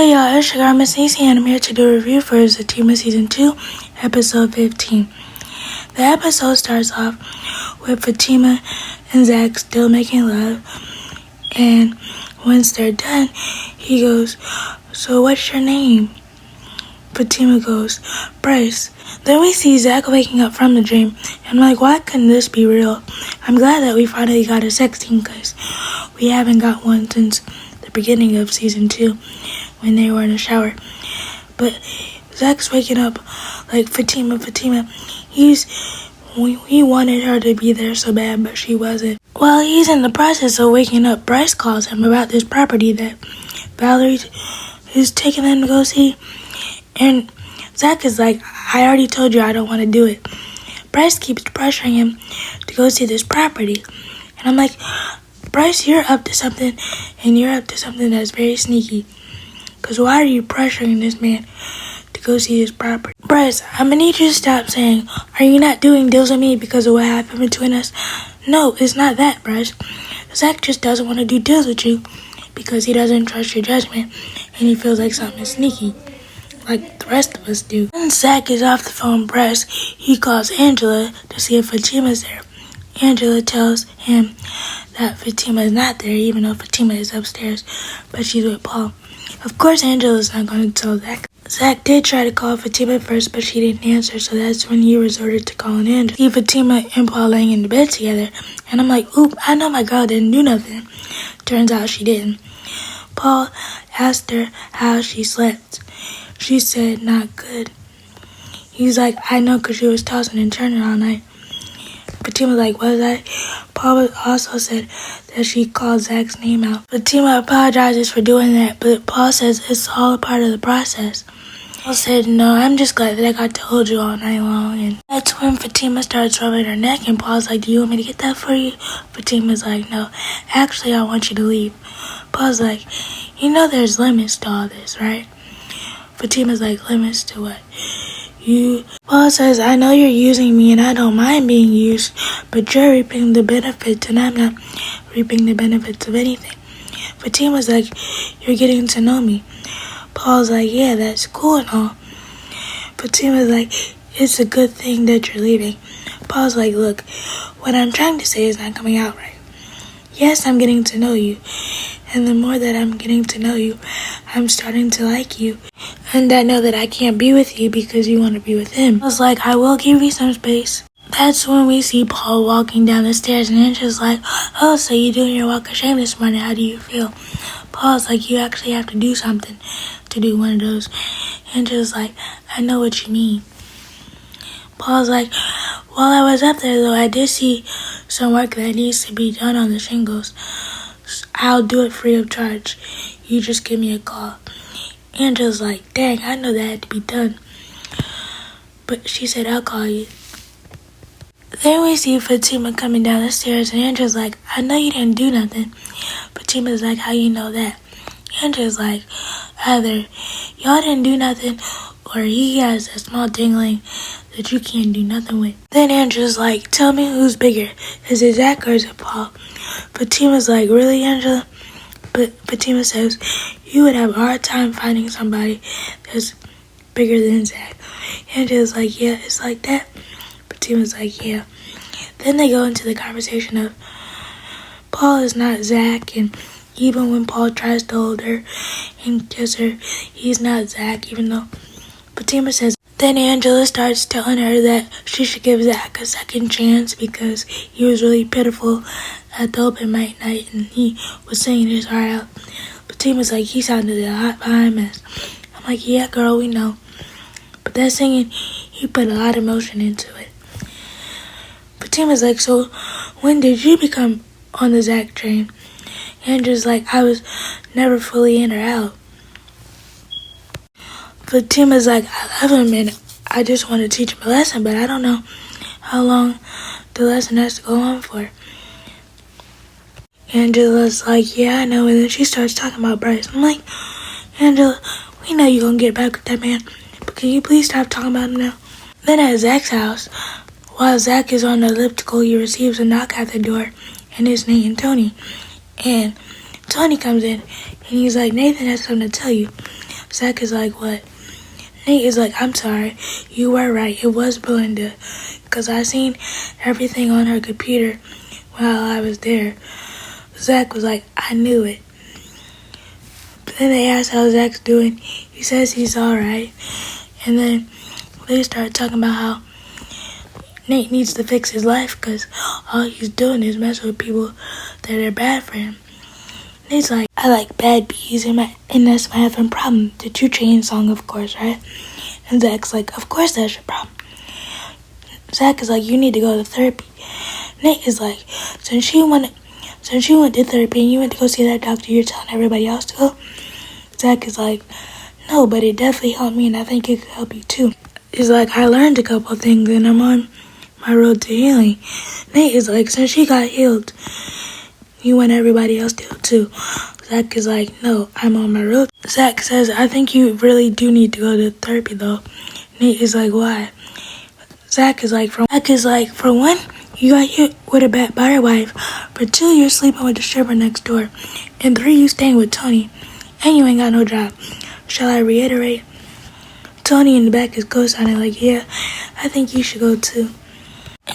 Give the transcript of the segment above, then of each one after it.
Hey y'all, it's your girl Missniecytv and I'm here to do a review for Zatima Season 2, Episode 15. The episode starts off with Fatima and Zach still making love, and once they're done, he goes, "So what's your name?" Fatima goes, "Bryce." Then we see Zach waking up from the dream, and I'm like, why couldn't this be real? I'm glad that we finally got a sex scene because we haven't got one since the beginning of Season 2 when they were in the shower. But Zach's waking up like Fatima. He wanted her to be there so bad, but she wasn't. While he's in the process of waking up, Bryce calls him about this property that Valerie is taking them to go see. And Zach is like, I already told you I don't want to do it. Bryce keeps pressuring him to go see this property. And I'm like, Bryce, you're up to something, and you're up to something that's very sneaky. Because why are you pressuring this man to go see his property? Bryce, I'm going to need you to stop saying, are you not doing deals with me because of what happened between us? No, it's not that, Bryce. Zach just doesn't want to do deals with you because he doesn't trust your judgment and he feels like something is sneaky, like the rest of us do. When Zach is off the phone with Bryce, he calls Angela to see if Fatima's there. Angela tells him that Fatima is not there, even though Fatima is upstairs, but she's with Paul. Of course, Angela's not going to tell Zach. Zach did try to call Fatima first, but she didn't answer, so that's when he resorted to calling Angela. See Fatima and Paul laying in the bed together, and I'm like, oop, I know my girl didn't do nothing. Turns out she didn't. Paul asked her how she slept. She said, not good. He's like, I know, because she was tossing and turning all night. Fatima like, was I? Paul also said that she called Zach's name out. Fatima apologizes for doing that, but Paul says it's all a part of the process. Paul said, no, I'm just glad that I got to hold you all night long. And that's when Fatima starts rubbing her neck, and Paul's like, do you want me to get that for you? Fatima's like, no, actually I want you to leave. Paul's like, you know there's limits to all this, right? Fatima's like, limits to what? Paul says, I know you're using me and I don't mind being used, but you're reaping the benefits and I'm not reaping the benefits of anything. Fatima's like, you're getting to know me. Paul's like, yeah, that's cool and all. Fatima's like, it's a good thing that you're leaving. Paul's like, look, what I'm trying to say is not coming out right. Yes, I'm getting to know you. And the more that I'm getting to know you, I'm starting to like you. And I know that I can't be with you because you want to be with him. I was like, I will give you some space. That's when we see Paul walking down the stairs and Angela's like, oh, so you're doing your walk of shame this morning. How do you feel? Paul's like, you actually have to do something to do one of those. Angela's like, I know what you mean. Paul's like, while I was up there, though, I did see some work that needs to be done on the shingles. I'll do it free of charge. You just give me a call. Angela's like, dang, I know that had to be done. But she said, I'll call you. Then we see Fatima coming down the stairs, and Angela's like, I know you didn't do nothing. Fatima's like, how you know that? Angela's like, either y'all didn't do nothing, or he has a small dingling that you can't do nothing with. Then Angela's like, tell me who's bigger. Is it Zach or is it Paul? Fatima's like, really, Angela? But Fatima says, you would have a hard time finding somebody that's bigger than Zach. Angela's like, yeah, it's like that. Fatima's like, yeah. Then they go into the conversation of Paul is not Zach, and even when Paul tries to hold her and kiss her, he's not Zach, even though Fatima says. Then Angela starts telling her that she should give Zach a second chance because he was really pitiful at the open mic night and he was singing his heart out. Fatima's like, he sounded a lot behind us. I'm like, yeah, girl, we know. But that singing, he put a lot of emotion into it. Fatima's like, so when did you become on the Zach train? Angela's like, I was never fully in or out. Fatima's like, I love him and I just want to teach him a lesson, but I don't know how long the lesson has to go on for. Angela's like, yeah, I know, and then she starts talking about Bryce. I'm like, Angela, we know you're going to get back with that man, but can you please stop talking about him now? Then at Zach's house, while Zach is on the elliptical, he receives a knock at the door, and it's Nate and Tony. And Tony comes in, and he's like, Nathan has something to tell you. Zach is like, what? Nate is like, I'm sorry, you were right, it was Belinda, because I seen everything on her computer while I was there. Zach was like, I knew it. Then they asked how Zach's doing. He says he's alright. And then they start talking about how Nate needs to fix his life because all he's doing is messing with people that are bad for him. Nate's like, I like bad bees and that's my having problem. The 2 Chainz song, of course, right? And Zach's like, of course that's your problem. Zach is like, you need to go to therapy. Nate is like, since you went to therapy and you went to go see that doctor, you're telling everybody else to go? Zach is like, no, but it definitely helped me and I think it could help you too. He's like, I learned a couple things and I'm on my road to healing. Nate is like, since she got healed, you want everybody else to heal too. Zach is like, no, I'm on my road. Zach says, I think you really do need to go to therapy though. Nate is like, why? Zach is like, for one, you got hit with a bat by your wife. For 2, you're sleeping with the stripper next door. And 3, you staying with Tony. And you ain't got no job. Shall I reiterate? Tony in the back is co-signing like, yeah, I think you should go too.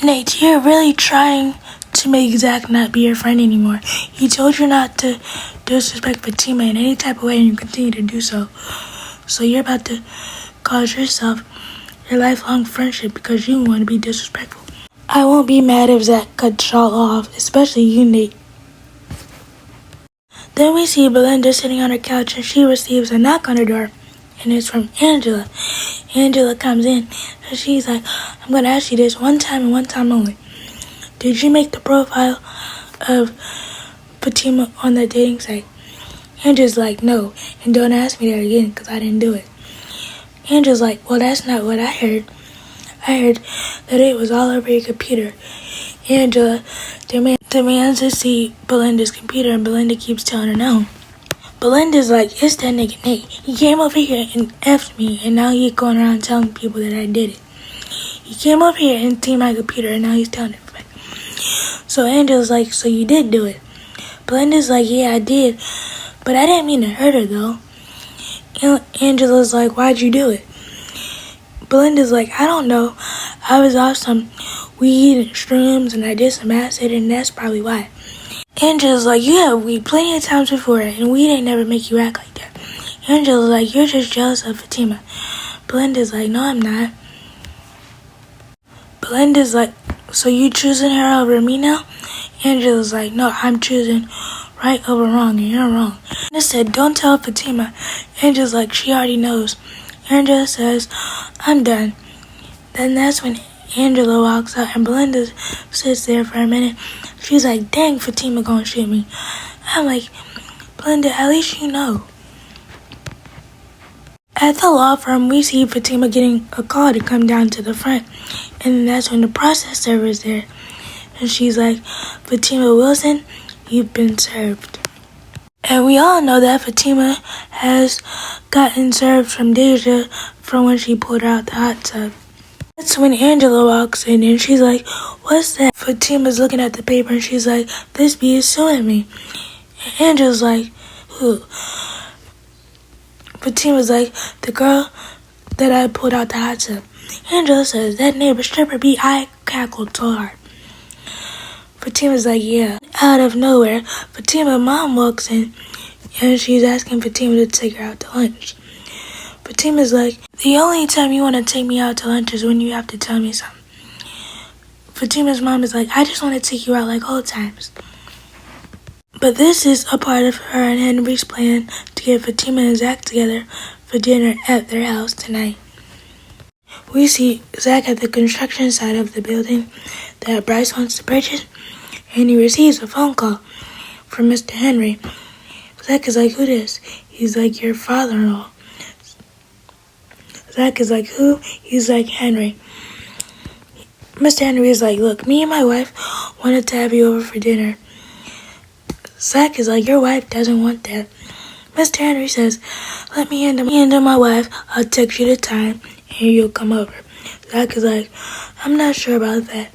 Nate, you're really trying to make Zach not be your friend anymore. He told you not to disrespect Fatima in any type of way and you continue to do so. So you're about to cause yourself your lifelong friendship because you want to be disrespectful. I won't be mad if Zach cuts y'all off, especially you, Nate. Then we see Belinda sitting on her couch and she receives a knock on her door. And it's from Angela. Angela comes in and she's like, I'm going to ask you this one time and one time only. Did you make the profile of Fatima on the dating site? Angela's like, no, and don't ask me that again because I didn't do it. Angela's like, well, that's not what I heard. I heard that it was all over your computer. Angela demands to see Belinda's computer and Belinda keeps telling her no. Belinda's like, it's that nigga Nate. He came over here and effed me and now he's going around telling people that I did it. He came over here and seen my computer and now he's telling everybody. So Angela's like, so you did do it? Belinda's like, yeah, I did. But I didn't mean to hurt her though. Angela's like, why'd you do it? Belinda's like, I don't know. I was off some weed and shrooms and I did some acid and that's probably why. Angela's like, you had weed plenty of times before and weed ain't never make you act like that. Angela's like, you're just jealous of Fatima. Belinda's like, no, I'm not. Belinda's like, so you choosing her over me now? Angela's like, no, I'm choosing right over wrong and you're wrong. Belinda said, don't tell Fatima. Angela's like, she already knows. Angela says, I'm done. Then that's when Angela walks out and Belinda sits there for a minute. She's like, dang, Fatima gonna shoot me. I'm like, Belinda, at least you know. At the law firm, we see Fatima getting a call to come down to the front. And then that's when the process server is there. And she's like, Fatima Wilson, you've been served. And we all know that Fatima has gotten served from Deja from when she pulled her out the hot tub. That's when Angela walks in and she's like, what's that? Fatima's looking at the paper and she's like, this bee is suing me. And Angela's like, who? Fatima's like, the girl that I pulled out the hot tub. Angela says, that neighbor stripper bee. I cackled so hard. Fatima's like, yeah. Out of nowhere, Fatima's mom walks in and she's asking Fatima to take her out to lunch. Fatima's like, the only time you want to take me out to lunch is when you have to tell me something. Fatima's mom is like, I just want to take you out like old times. But this is a part of her and Henry's plan to get Fatima and Zach together for dinner at their house tonight. We see Zach at the construction site of the building that Bryce wants to purchase, and he receives a phone call from Mr. Henry. Zach is like, who this? He's like, your father-in-law. Zach is like, who? He's like, Henry. Mr. Henry is like, look, me and my wife wanted to have you over for dinner. Zach is like, your wife doesn't want that. Mr. Henry says, let me handle my wife. I'll text you the time and you'll come over. Zach is like, I'm not sure about that.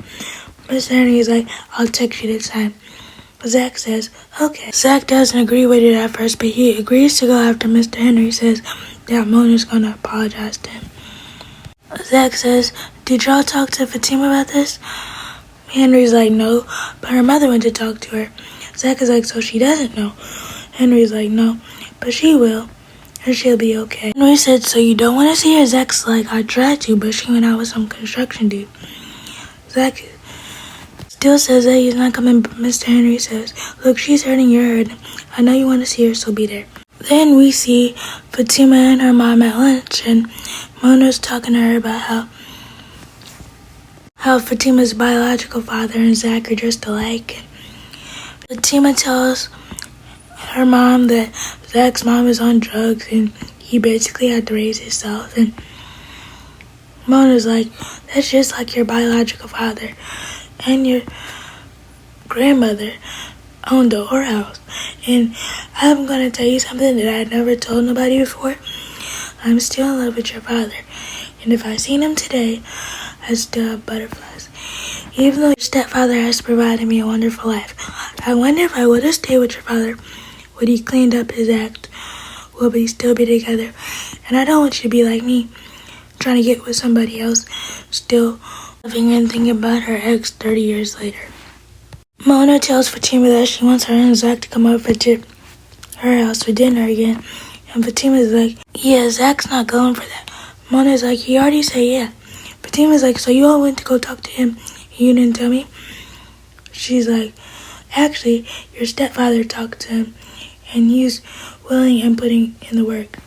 Mr. Henry is like, I'll text you the time. Zach says, okay. Zach doesn't agree with it at first, but he agrees to go after Mr. Henry says that Mona's gonna apologize to him. Zach says, "Did y'all talk to Fatima about this?" Henry's like, "No, but her mother went to talk to her." Zach is like, "So she doesn't know?" Henry's like, "No, but she will, and she'll be okay." Henry said, "So you don't want to see her?" Zach's like, "I tried to, but she went out with some construction dude." Zach still says that he's not coming, but Mr. Henry says, "Look, she's hurting your hurt. I know you want to see her, so be there." Then we see Fatima and her mom at lunch, and Mona's talking to her about how Fatima's biological father and Zach are just alike. Fatima tells her mom that Zach's mom is on drugs and he basically had to raise himself. And Mona's like, "That's just like your biological father and your grandmother owned a whorehouse. And I'm going to tell you something that I never told nobody before. I'm still in love with your father. And if I seen him today, I still have butterflies. Even though your stepfather has provided me a wonderful life, I wonder if I would have stayed with your father, would he cleaned up his act? Will we still be together? And I don't want you to be like me, trying to get with somebody else, still loving and thinking about her ex 30 years later." Mona tells Fatima that she wants her and Zach to come over to her house for dinner again. And Fatima's like, "Yeah, Zach's not going for that." Mona's like, "He already said yeah." Fatima's like, "So you all went to go talk to him and you didn't tell me?" She's like, "Actually, your stepfather talked to him and he's willing and putting in the work."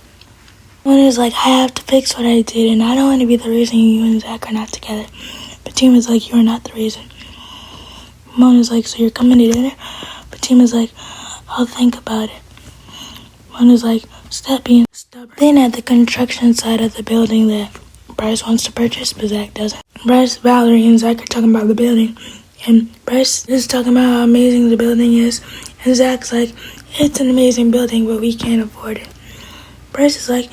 Mona's like, "I have to fix what I did and I don't want to be the reason you and Zach are not together." Fatima's like, "You are not the reason." Mona's like, "So you're coming to dinner?" Fatima's like, "I'll think about it." Mona's like, "Stop being stubborn." Then at the construction site of the building that Bryce wants to purchase, but Zach doesn't. Bryce, Valerie, and Zach are talking about the building. And Bryce is talking about how amazing the building is. And Zach's like, "It's an amazing building, but we can't afford it." Bryce is like,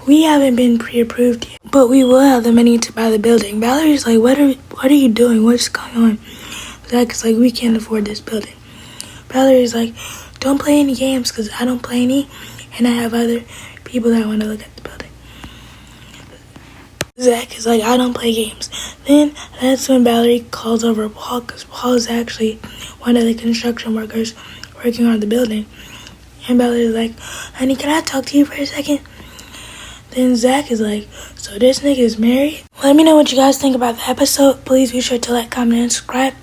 "We haven't been pre-approved yet, but we will have the money to buy the building." Valerie's like, what are you doing? What's going on?" Zach is like, "We can't afford this building." Valerie's like, "Don't play any games because I don't play any and I have other people that want to look at the building." Zach is like, "I don't play games." Then that's when Valerie calls over Paul, because Paul is actually one of the construction workers working on the building. And Valerie's like, "Honey, can I talk to you for a second?" Then Zach is like, "So this nigga is married?" Let me know what you guys think about the episode. Please be sure to like, comment, and subscribe.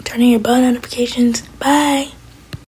Turn on your bell notifications. Bye.